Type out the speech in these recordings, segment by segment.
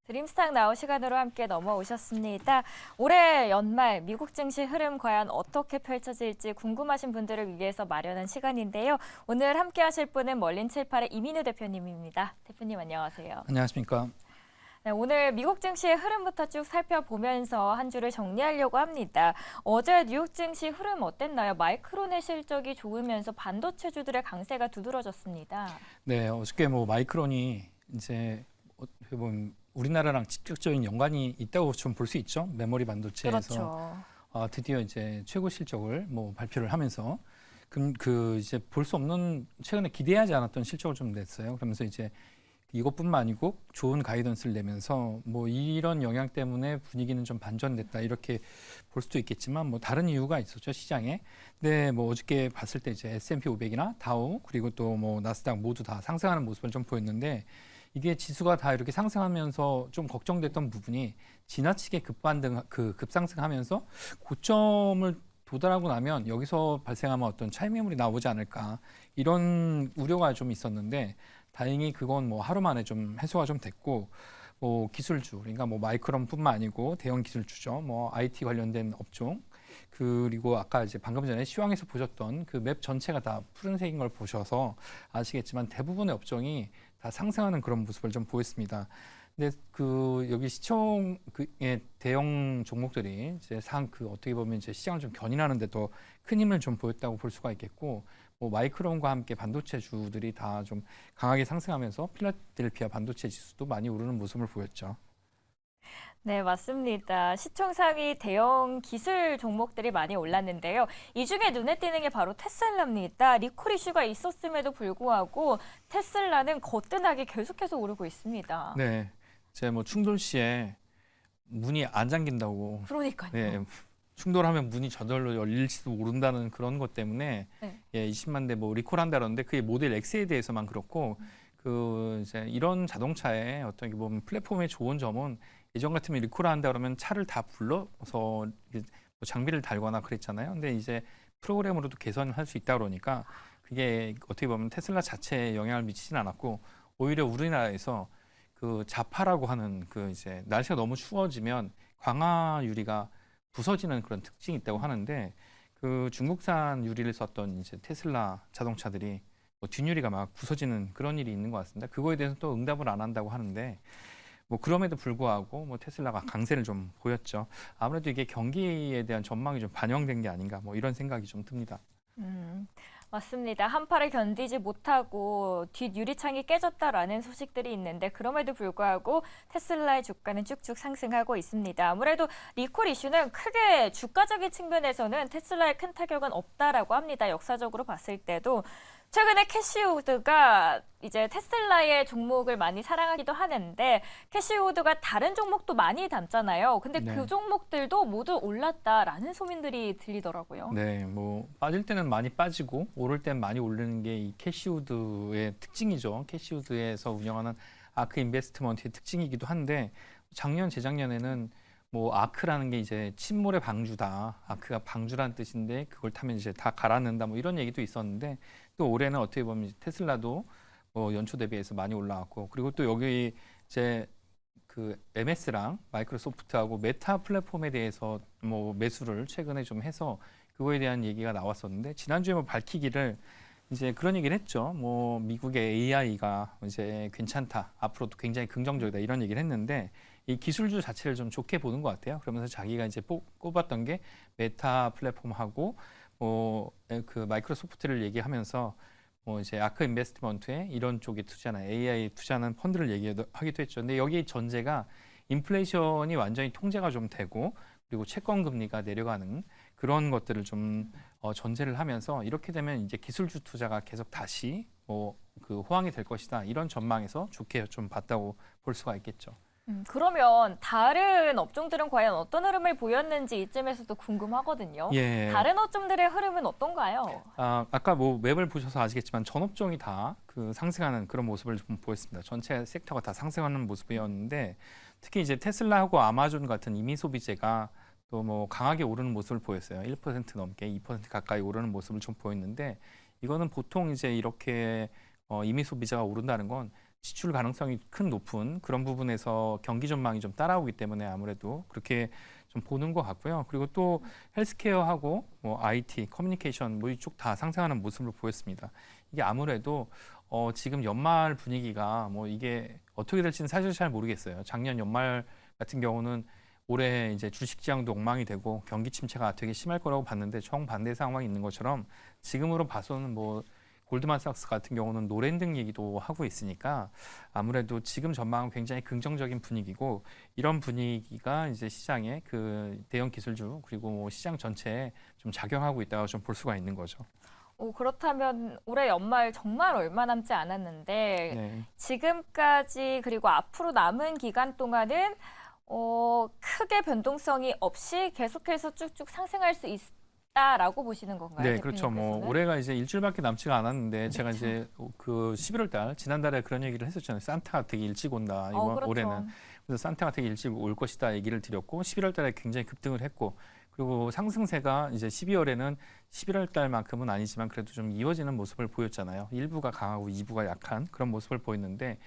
드림스탁 나우 시간으로 함께 넘어오셨습니다. 올해 연말 미국 증시 흐름 과연 어떻게 펼쳐질지 궁금하신 분들을 위해서 마련한 시간인데요. 오늘 함께 하실 분은 멀린78의 이민우 대표님입니다. 대표님 안녕하세요. 안녕하십니까. 네, 오늘 미국 증시의 흐름부터 쭉 살펴보면서 한 주를 정리하려고 합니다. 어제 뉴욕 증시 흐름 어땠나요? 마이크론의 실적이 좋으면서 반도체주들의 강세가 두드러졌습니다. 네, 어저께 마이크론이 이제 어떻게 보면 우리나라랑 직접적인 연관이 있다고 좀 볼 수 있죠. 메모리 반도체에서 그렇죠. 드디어 이제 최고 실적을 발표를 하면서 이제 볼 수 없는 최근에 기대하지 않았던 실적을 좀 냈어요. 그러면서 이제 이것뿐만 아니고 좋은 가이던스를 내면서 이런 영향 때문에 분위기는 좀 반전됐다 이렇게 볼 수도 있겠지만 다른 이유가 있었죠 시장에. 근데 어저께 봤을 때 이제 S&P 500이나 다우 그리고 또 나스닥 모두 다 상승하는 모습을 좀 보였는데 이게 지수가 다 이렇게 상승하면서 좀 걱정됐던 부분이 지나치게 급상승하면서 고점을 도달하고 나면 여기서 발생하면 어떤 차익 매물이 나오지 않을까 이런 우려가 좀 있었는데 다행히 그건 하루 만에 좀 해소가 좀 됐고 기술주 그러니까 마이크론뿐만 아니고 대형 기술주죠 IT 관련된 업종 그리고 아까 이제 방금 전에 시황에서 보셨던 그 맵 전체가 다 푸른색인 걸 보셔서 아시겠지만 대부분의 업종이 다 상승하는 그런 모습을 좀 보였습니다. 근데 여기 시총의 대형 종목들이 이제 어떻게 보면 이제 시장을 좀 견인하는데 더 큰 힘을 좀 보였다고 볼 수가 있겠고 마이크론과 함께 반도체주들이 다 좀 강하게 상승하면서 필라델피아 반도체 지수도 많이 오르는 모습을 보였죠. 네, 맞습니다. 시총 상위 대형 기술 종목들이 많이 올랐는데요. 이 중에 눈에 띄는 게 바로 테슬라입니다. 리콜 이슈가 있었음에도 불구하고 테슬라는 거뜬하게 계속해서 오르고 있습니다. 네, 이제 충돌 시에 문이 안 잠긴다고. 그러니까요. 네, 충돌하면 문이 저절로 열릴지도 모른다는 그런 것 때문에 네. 20만 대 리콜한다는데 그게 모델 X에 대해서만 그렇고 이제 이런 자동차의 어떤 게 보면 플랫폼의 좋은 점은 예전 같으면 리콜한다 그러면 차를 다 불러서 장비를 달거나 그랬잖아요. 근데 이제 프로그램으로도 개선을 할 수 있다 그러니까 그게 어떻게 보면 테슬라 자체에 영향을 미치진 않았고 오히려 우리나라에서 자파라고 하는 이제 날씨가 너무 추워지면 광화 유리가 부서지는 그런 특징이 있다고 하는데 중국산 유리를 썼던 이제 테슬라 자동차들이 뒷유리가 막 부서지는 그런 일이 있는 것 같습니다. 그거에 대해서 또 응답을 안 한다고 하는데 그럼에도 불구하고 테슬라가 강세를 좀 보였죠. 아무래도 이게 경기에 대한 전망이 좀 반영된 게 아닌가 이런 생각이 좀 듭니다. 맞습니다. 한파를 견디지 못하고 뒷유리창이 깨졌다라는 소식들이 있는데 그럼에도 불구하고 테슬라의 주가는 쭉쭉 상승하고 있습니다. 아무래도 리콜 이슈는 크게 주가적인 측면에서는 테슬라에 큰 타격은 없다라고 합니다. 역사적으로 봤을 때도 최근에 캐시우드가 이제 테슬라의 종목을 많이 사랑하기도 하는데 캐시우드가 다른 종목도 많이 담잖아요. 근데 네. 그 종목들도 모두 올랐다라는 소문들이 들리더라고요. 네, 빠질 때는 많이 빠지고 오를 때는 많이 오르는 게 이 캐시우드의 특징이죠. 캐시우드에서 운영하는 아크 인베스트먼트의 특징이기도 한데 작년, 재작년에는 아크라는 게 이제 침몰의 방주다. 아크가 방주란 뜻인데 그걸 타면 이제 다 가라앉는다. 이런 얘기도 있었는데 또 올해는 어떻게 보면 연초 대비해서 많이 올라왔고 그리고 또 여기 이제 MS랑 마이크로소프트하고 메타 플랫폼에 대해서 매수를 최근에 좀 해서 그거에 대한 얘기가 나왔었는데 지난주에 밝히기를 이제 그런 얘기를 했죠. 미국의 AI가 이제 괜찮다. 앞으로도 굉장히 긍정적이다. 이런 얘기를 했는데 이 기술주 자체를 좀 좋게 보는 것 같아요. 그러면서 자기가 이제 꼽았던 게 메타 플랫폼하고 마이크로소프트를 얘기하면서 이제 아크 인베스트먼트에 이런 쪽에 투자나 AI 투자하는 펀드를 얘기하기도 했죠. 근데 여기 전제가 인플레이션이 완전히 통제가 좀 되고 그리고 채권 금리가 내려가는 그런 것들을 좀 전제를 하면서 이렇게 되면 이제 기술주 투자가 계속 다시 호황이 될 것이다. 이런 전망에서 좋게 좀 봤다고 볼 수가 있겠죠. 그러면 다른 업종들은 과연 어떤 흐름을 보였는지 이쯤에서도 궁금하거든요. 예. 다른 업종들의 흐름은 어떤가요? 아까 맵을 보셔서 아시겠지만 전 업종이 다 상승하는 그런 모습을 좀 보였습니다. 전체 섹터가 다 상승하는 모습이었는데 특히 이제 테슬라하고 아마존 같은 임의 소비재가 또 강하게 오르는 모습을 보였어요. 1% 넘게 2% 가까이 오르는 모습을 좀 보였는데 이거는 보통 이제 이렇게 임의 소비자가 오른다는 건 지출 가능성이 높은 그런 부분에서 경기 전망이 좀 따라오기 때문에 아무래도 그렇게 좀 보는 것 같고요. 그리고 또 헬스케어하고 뭐 IT, 커뮤니케이션 뭐 이쪽 다 상승하는 모습을 보였습니다. 이게 아무래도 지금 연말 분위기가 뭐 이게 어떻게 될지는 사실 잘 모르겠어요. 작년 연말 같은 경우는 올해 이제 주식시장도 엉망이 되고 경기 침체가 되게 심할 거라고 봤는데 정반대 상황이 있는 것처럼 지금으로 봐서는 뭐 골드만삭스 같은 경우는 노랜등 얘기도 하고 있으니까 아무래도 지금 전망은 굉장히 긍정적인 분위기고 이런 분위기가 이제 시장의 그 대형 기술주 그리고 뭐 시장 전체에 좀 작용하고 있다고 좀 볼 수가 있는 거죠. 그렇다면 올해 연말 정말 얼마 남지 않았는데 네. 지금까지 그리고 앞으로 남은 기간 동안은 크게 변동성이 없이 계속해서 쭉쭉 상승할 수 있다라고 보시는 건가요? 네, 그렇죠. 뭐 대표님께서는? 올해가 이제 일주일밖에 남지가 않았는데 제가 이제 그 11월 달 지난달에 그런 얘기를 했었잖아요. 산타가 되게 일찍 온다. 이번 그렇죠. 올해는. 그래서 산타가 되게 일찍 올 것이다 얘기를 드렸고 11월 달에 굉장히 급등을 했고 그리고 상승세가 이제 12월에는 11월 달만큼은 아니지만 그래도 좀 이어지는 모습을 보였잖아요. 일부가 강하고 2부가 약한 그런 모습을 보였는데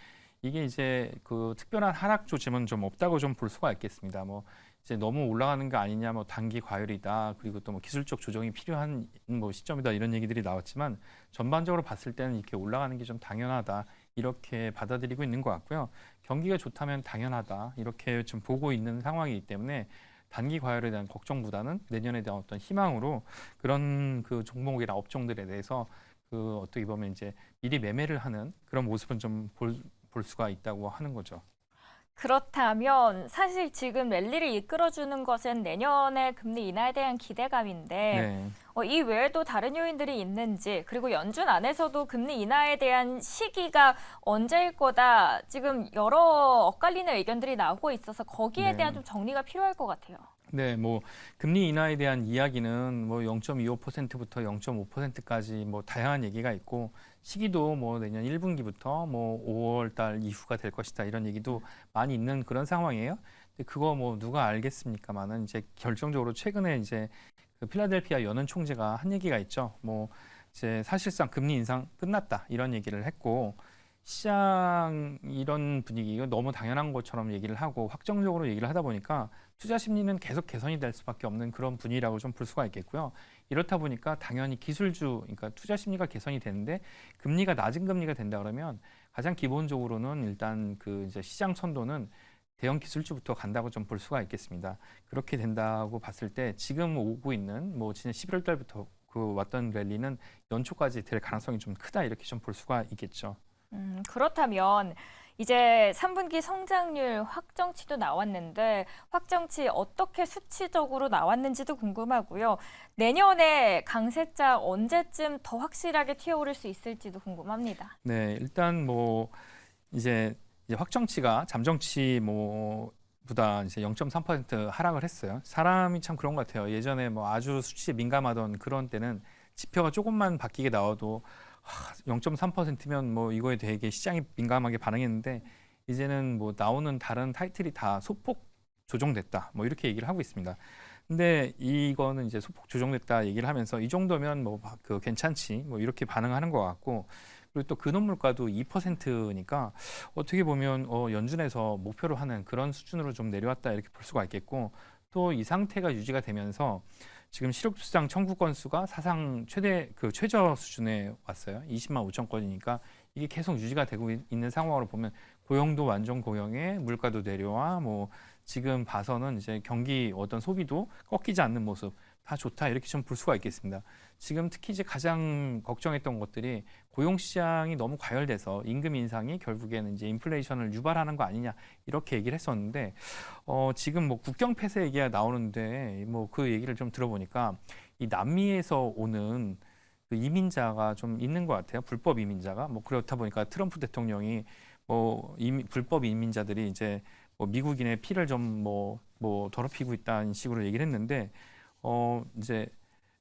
이게 이제 그 특별한 하락 조짐은 좀 없다고 좀 볼 수가 있겠습니다. 뭐 이제 너무 올라가는 거 아니냐, 뭐 단기 과열이다, 그리고 또 뭐 기술적 조정이 필요한 뭐 시점이다 이런 얘기들이 나왔지만 전반적으로 봤을 때는 이렇게 올라가는 게 좀 당연하다 이렇게 받아들이고 있는 것 같고요. 경기가 좋다면 당연하다 이렇게 좀 보고 있는 상황이기 때문에 단기 과열에 대한 걱정보다는 내년에 대한 어떤 희망으로 그런 그 종목이나 업종들에 대해서 그 어떻게 보면 이제 미리 매매를 하는 그런 모습은 좀 볼 수가 있다고 하는 거죠. 그렇다면 사실 지금 랠리를 이끌어주는 것은 내년의 금리 인하에 대한 기대감인데 네. 이 외에도 다른 요인들이 있는지 그리고 연준 안에서도 금리 인하에 대한 시기가 언제일 거다 지금 여러 엇갈리는 의견들이 나오고 있어서 거기에 네. 대한 좀 정리가 필요할 것 같아요. 네, 뭐 금리 인하에 대한 이야기는 뭐 0.25%부터 0.5%까지 뭐 다양한 얘기가 있고 시기도 뭐 내년 1분기부터 뭐 5월 달 이후가 될 것이다 이런 얘기도 많이 있는 그런 상황이에요. 근데 그거 뭐 누가 알겠습니까만은 이제 결정적으로 최근에 이제 그 필라델피아 연은 총재가 한 얘기가 있죠. 뭐 이제 사실상 금리 인상 끝났다 이런 얘기를 했고 시장 이런 분위기가 너무 당연한 것처럼 얘기를 하고 확정적으로 얘기를 하다 보니까 투자 심리는 계속 개선이 될 수밖에 없는 그런 분위기라고 좀 볼 수가 있겠고요. 이렇다 보니까 당연히 기술주, 그러니까 투자 심리가 개선이 되는데 금리가 낮은 금리가 된다 그러면 가장 기본적으로는 일단 그 이제 시장 선도는 대형 기술주부터 간다고 좀 볼 수가 있겠습니다. 그렇게 된다고 봤을 때 지금 오고 있는 뭐 지난 11월 달부터 그 왔던 랠리는 연초까지 될 가능성이 좀 크다 이렇게 좀 볼 수가 있겠죠. 그렇다면 이제 3분기 성장률 확정치도 나왔는데 확정치 어떻게 수치적으로 나왔는지도 궁금하고요. 내년에 강세장 언제쯤 더 확실하게 튀어오를 수 있을지도 궁금합니다. 네, 일단 뭐 이제 확정치가 잠정치 뭐 보다 이제 0.3% 하락을 했어요. 사람이 참 그런 것 같아요. 예전에 뭐 아주 수치에 민감하던 그런 때는 지표가 조금만 바뀌게 나와도 0.3%면 뭐 이거에 되게 시장이 민감하게 반응했는데 이제는 뭐 나오는 다른 타이틀이 다 소폭 조정됐다. 뭐 이렇게 얘기를 하고 있습니다. 근데 이거는 이제 소폭 조정됐다 얘기를 하면서 이 정도면 뭐 그 괜찮지 뭐 이렇게 반응하는 것 같고 그리고 또 근원물가도 2%니까 어떻게 보면 연준에서 목표로 하는 그런 수준으로 좀 내려왔다 이렇게 볼 수가 있겠고 또 이 상태가 유지가 되면서 지금 실효수당 청구 건수가 사상 최저 수준에 왔어요. 20만 5천 건이니까 이게 계속 유지가 되고 있는 상황으로 보면 고용도 완전 고용에 물가도 내려와 뭐 지금 봐서는 이제 경기 어떤 소비도 꺾이지 않는 모습 다 좋다 이렇게 좀 볼 수가 있겠습니다. 지금 특히 이제 가장 걱정했던 것들이 고용 시장이 너무 과열돼서 임금 인상이 결국에는 이제 인플레이션을 유발하는 거 아니냐 이렇게 얘기를 했었는데 지금 뭐 국경 폐쇄 얘기가 나오는데 뭐 그 얘기를 좀 들어보니까 이 남미에서 오는 그 이민자가 좀 있는 것 같아요. 불법 이민자가 뭐 그렇다 보니까 트럼프 대통령이 뭐 불법 이민자들이 이제 뭐 미국인의 피를 좀 뭐 더럽히고 있다는 식으로 얘기를 했는데 이제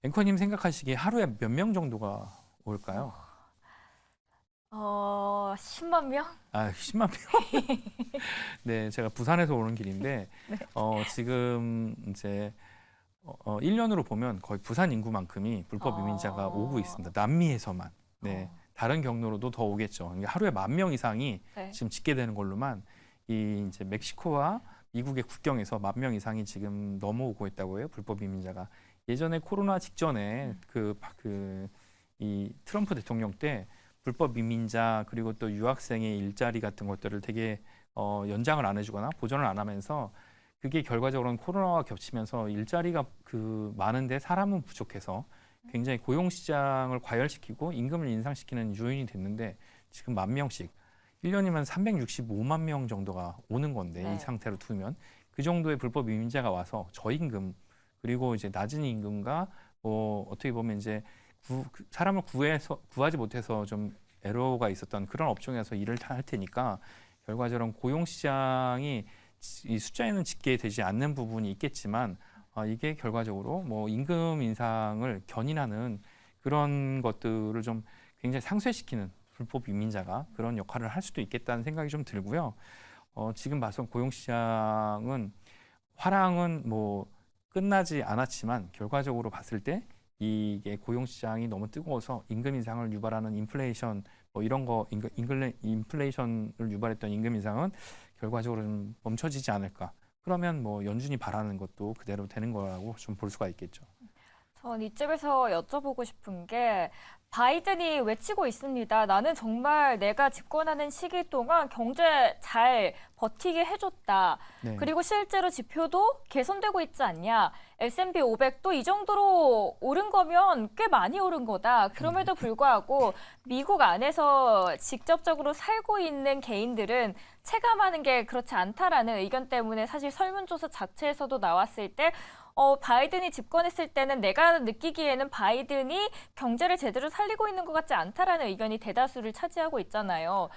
앵커님 생각하시기에 하루에 몇 명 정도가 올까요? 10만 명? 10만 명. 네, 제가 부산에서 오는 길인데 지금 이제 1년으로 보면 거의 부산 인구만큼이 불법 이민자가 오고 있습니다. 남미에서만. 네. 다른 경로로도 더 오겠죠. 그러니까 하루에 10,000명 이상이 네. 지금 집계되는 걸로만 이 이제 멕시코와 미국의 국경에서 10,000명 이상이 지금 넘어오고 있다고 해요. 불법 이민자가. 예전에 코로나 직전에 이 트럼프 대통령 때 불법 이민자 그리고 또 유학생의 일자리 같은 것들을 되게 연장을 안 해주거나 보전을 안 하면서 그게 결과적으로는 코로나와 겹치면서 일자리가 많은데 사람은 부족해서 굉장히 고용 시장을 과열시키고 임금을 인상시키는 요인이 됐는데 지금 10,000명씩 1년이면 365만 명 정도가 오는 건데 네. 이 상태로 두면 그 정도의 불법 이민자가 와서 저임금 그리고 이제 낮은 임금과 어떻게 보면 이제 사람을 구하지 못해서 좀 애로가 있었던 그런 업종에서 일을 할 테니까 결과적으로 고용 시장이 이 숫자에는 집계되지 않는 부분이 있겠지만 이게 결과적으로 뭐 임금 인상을 견인하는 그런 것들을 좀 굉장히 상쇄시키는 불법 이민자가 그런 역할을 할 수도 있겠다는 생각이 좀 들고요. 지금 봐선 고용 시장은 화랑은 뭐 끝나지 않았지만 결과적으로 봤을 때 이게 고용 시장이 너무 뜨거워서 임금 인상을 유발하는 인플레이션 뭐 이런 거 인플레이션을 유발했던 임금 인상은 결과적으로 좀 멈춰지지 않을까. 그러면 뭐 연준이 바라는 것도 그대로 되는 거라고 좀 볼 수가 있겠죠. 전 이쯤에서 여쭤보고 싶은 게 바이든이 외치고 있습니다. 나는 정말 내가 집권하는 시기 동안 경제 잘 버티게 해줬다. 네. 그리고 실제로 지표도 개선되고 있지 않냐. S&P 500도 이 정도로 오른 거면 꽤 많이 오른 거다. 그럼에도 불구하고 미국 안에서 직접적으로 살고 있는 개인들은 체감하는 게 그렇지 않다라는 의견 때문에 사실 설문조사 자체에서도 나왔을 때 바이든이 집권했을 때는 내가 느끼기에는 바이든이 경제를 제대로 살리고 있는 것 같지 않다라는 의견이 대다수를 차지하고 있잖아요.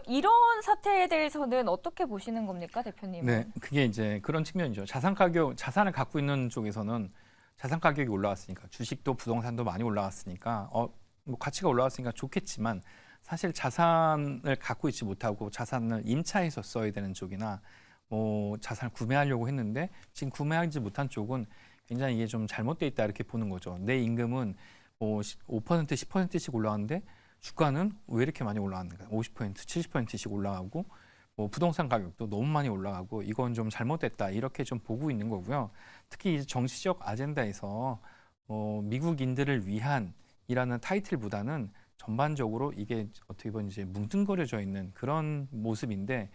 이런 사태에 대해서는 어떻게 보시는 겁니까, 대표님은? 네, 그게 이제 그런 측면이죠. 자산을 갖고 있는 쪽에서는 자산 가격이 올라왔으니까 주식도 부동산도 많이 올라갔으니까 뭐 가치가 올라왔으니까 좋겠지만 사실 자산을 갖고 있지 못하고 자산을 임차해서 써야 되는 쪽이나 뭐 자산을 구매하려고 했는데 지금 구매하지 못한 쪽은 굉장히 이게 좀 잘못돼 있다 이렇게 보는 거죠. 내 임금은 뭐 5%, 10%씩 올라가는데 주가는 왜 이렇게 많이 올라가는가? 50%, 70%씩 올라가고 뭐 부동산 가격도 너무 많이 올라가고 이건 좀 잘못됐다 이렇게 좀 보고 있는 거고요. 특히 이제 정치적 아젠다에서 미국인들을 위한이라는 타이틀보다는 전반적으로 이게 어떻게 보면 이제 뭉뚱그려져 있는 그런 모습인데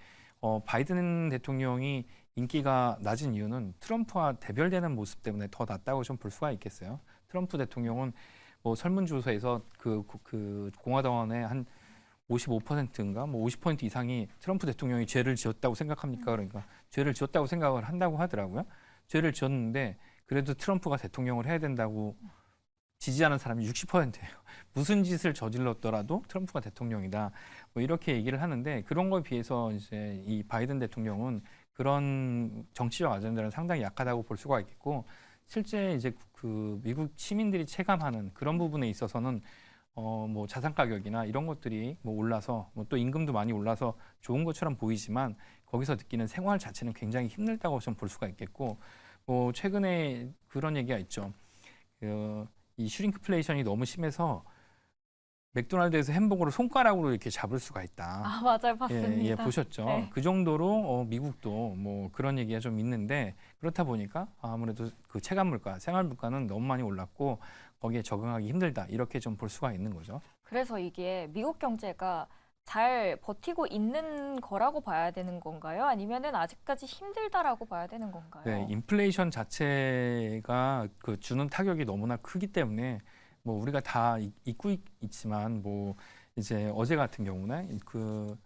바이든 대통령이 인기가 낮은 이유는 트럼프와 대별되는 모습 때문에 더 낮다고 좀 볼 수가 있겠어요. 트럼프 대통령은 뭐 설문조사에서 그 공화당원의 한 55%인가 뭐 50% 이상이 트럼프 대통령이 죄를 지었다고 생각합니까? 그러니까 죄를 지었다고 생각을 한다고 하더라고요. 죄를 지었는데 그래도 트럼프가 대통령을 해야 된다고 지지하는 사람이 60%예요. 무슨 짓을 저질렀더라도 트럼프가 대통령이다. 뭐 이렇게 얘기를 하는데 그런 거에 비해서 이제 이 바이든 대통령은 그런 정치적 아젠다는 상당히 약하다고 볼 수가 있겠고 실제 이제 그 미국 시민들이 체감하는 그런 부분에 있어서는 뭐 자산 가격이나 이런 것들이 뭐 올라서 뭐 또 임금도 많이 올라서 좋은 것처럼 보이지만 거기서 느끼는 생활 자체는 굉장히 힘들다고 좀 볼 수가 있겠고 뭐 최근에 그런 얘기가 있죠. 이 슈링크플레이션이 너무 심해서 맥도날드에서 햄버거를 손가락으로 이렇게 잡을 수가 있다. 아, 맞아요. 봤습니다. 예, 보셨죠? 네. 그 정도로 미국도 뭐 그런 얘기가 좀 있는데 그렇다 보니까 아무래도 그 체감 물가, 생활 물가는 너무 많이 올랐고 거기에 적응하기 힘들다. 이렇게 좀 볼 수가 있는 거죠. 그래서 이게 미국 경제가 잘 버티고 있는 거라고 봐야 되는 건가요? 아니면은 아직까지 힘들다라고 봐야 되는 건가요? 네, 인플레이션 자체가 그 주는 타격이 너무나 크기 때문에 뭐 우리가 다 잊고 있지만 뭐 이제 어제 같은 경우는 그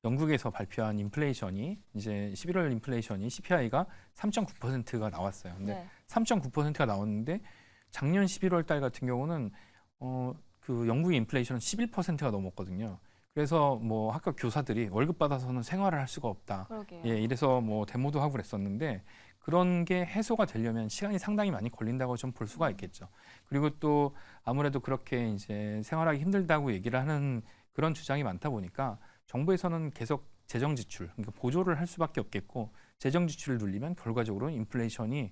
영국에서 발표한 인플레이션이 이제 11월 인플레이션이 CPI가 3.9%가 나왔어요. 근데 네. 3.9%가 나왔는데 작년 11월 달 같은 경우는 그 영국의 인플레이션은 11%가 넘었거든요. 그래서 뭐 학교 교사들이 월급 받아서는 생활을 할 수가 없다. 그러게요. 예, 이래서 뭐 데모도 하고 그랬었는데 그런 게 해소가 되려면 시간이 상당히 많이 걸린다고 좀 볼 수가 있겠죠. 그리고 또 아무래도 그렇게 이제 생활하기 힘들다고 얘기를 하는 그런 주장이 많다 보니까 정부에서는 계속 재정 지출, 그러니까 보조를 할 수밖에 없겠고 재정 지출을 눌리면 결과적으로 인플레이션이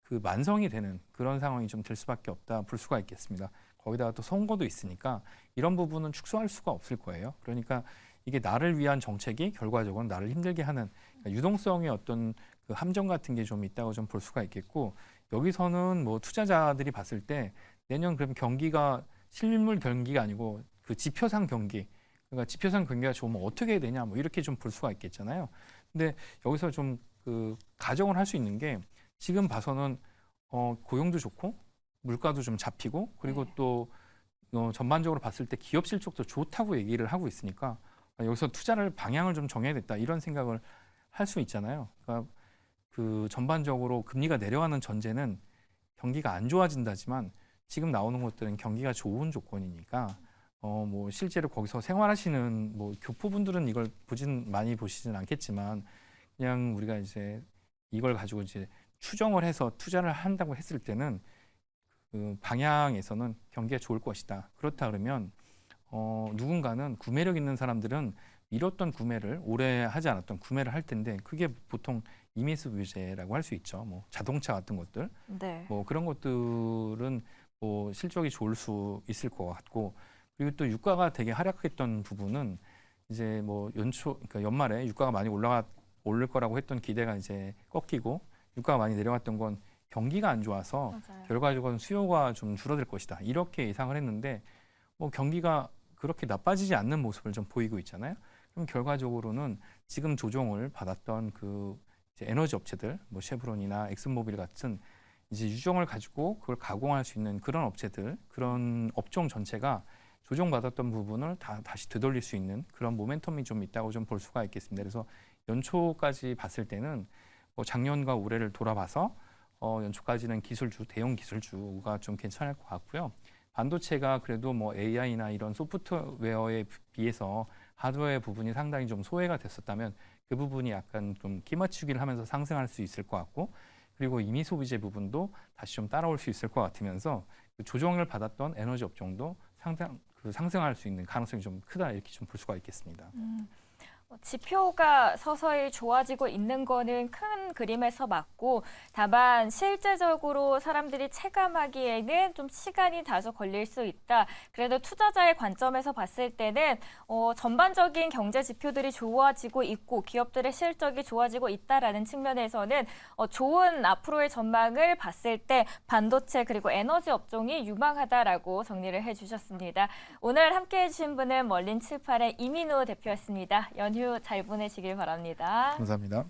그 만성이 되는 그런 상황이 좀 될 수밖에 없다 볼 수가 있겠습니다. 거기다가 또 선거도 있으니까 이런 부분은 축소할 수가 없을 거예요. 그러니까 이게 나를 위한 정책이 결과적으로 나를 힘들게 하는 그러니까 유동성의 어떤 그 함정 같은 게 좀 있다고 좀 볼 수가 있겠고 여기서는 뭐 투자자들이 봤을 때 내년 그럼 경기가 실물 경기가 아니고 그 지표상 경기 그러니까 지표상 경기가 좋으면 어떻게 해야 되냐 뭐 이렇게 좀 볼 수가 있겠잖아요. 근데 여기서 좀 그 가정을 할 수 있는 게 지금 봐서는 고용도 좋고 물가도 좀 잡히고 그리고 네. 또 전반적으로 봤을 때 기업 실적도 좋다고 얘기를 하고 있으니까 여기서 투자를 방향을 좀 정해야겠다 이런 생각을 할 수 있잖아요. 그러니까 그 전반적으로 금리가 내려가는 전제는 경기가 안 좋아진다지만 지금 나오는 것들은 경기가 좋은 조건이니까 뭐 실제로 거기서 생활하시는 뭐 교포분들은 이걸 많이 보시진 않겠지만 그냥 우리가 이제 이걸 가지고 이제 추정을 해서 투자를 한다고 했을 때는 그 방향에서는 경기가 좋을 것이다. 그렇다 그러면 누군가는 구매력 있는 사람들은 미뤘던 구매를 오래 하지 않았던 구매를 할 텐데 그게 보통 임의소비재라고 할 수 있죠. 뭐 자동차 같은 것들, 네. 뭐 그런 것들은 뭐 실적이 좋을 수 있을 것 같고 그리고 또 유가가 되게 하락했던 부분은 이제 뭐 그러니까 연말에 유가가 많이 오를 거라고 했던 기대가 이제 꺾이고 유가가 많이 내려갔던 건 경기가 안 좋아서 맞아요. 결과적으로 수요가 좀 줄어들 것이다. 이렇게 예상을 했는데 뭐 경기가 그렇게 나빠지지 않는 모습을 좀 보이고 있잖아요. 그럼 결과적으로는 지금 조정을 받았던 그 이제 에너지 업체들, 뭐 쉐브론이나 엑슨모빌 같은 이제 유정을 가지고 그걸 가공할 수 있는 그런 업체들, 그런 업종 전체가 조정받았던 부분을 다시 되돌릴 수 있는 그런 모멘텀이 좀 있다고 좀 볼 수가 있겠습니다. 그래서 연초까지 봤을 때는 뭐 작년과 올해를 돌아봐서 연초까지는 기술주, 대형 기술주가 좀 괜찮을 것 같고요. 반도체가 그래도 뭐 AI나 이런 소프트웨어에 비해서 하드웨어 부분이 상당히 좀 소외가 됐었다면 그 부분이 약간 좀 끼맞추기를 하면서 상승할 수 있을 것 같고 그리고 임의 소비재 부분도 다시 좀 따라올 수 있을 것 같으면서 그 조정을 받았던 에너지 업종도 상승할 수 있는 가능성이 좀 크다 이렇게 좀 볼 수가 있겠습니다. 지표가 서서히 좋아지고 있는 거는 큰 그림에서 맞고 다만 실제적으로 사람들이 체감하기에는 좀 시간이 다소 걸릴 수 있다. 그래도 투자자의 관점에서 봤을 때는 전반적인 경제 지표들이 좋아지고 있고 기업들의 실적이 좋아지고 있다라는 측면에서는 좋은 앞으로의 전망을 봤을 때 반도체 그리고 에너지 업종이 유망하다라고 정리를 해주셨습니다. 오늘 함께해 주신 분은 멀린 78의 이민우 대표였습니다. 연휴 잘 보내시길 바랍니다. 감사합니다.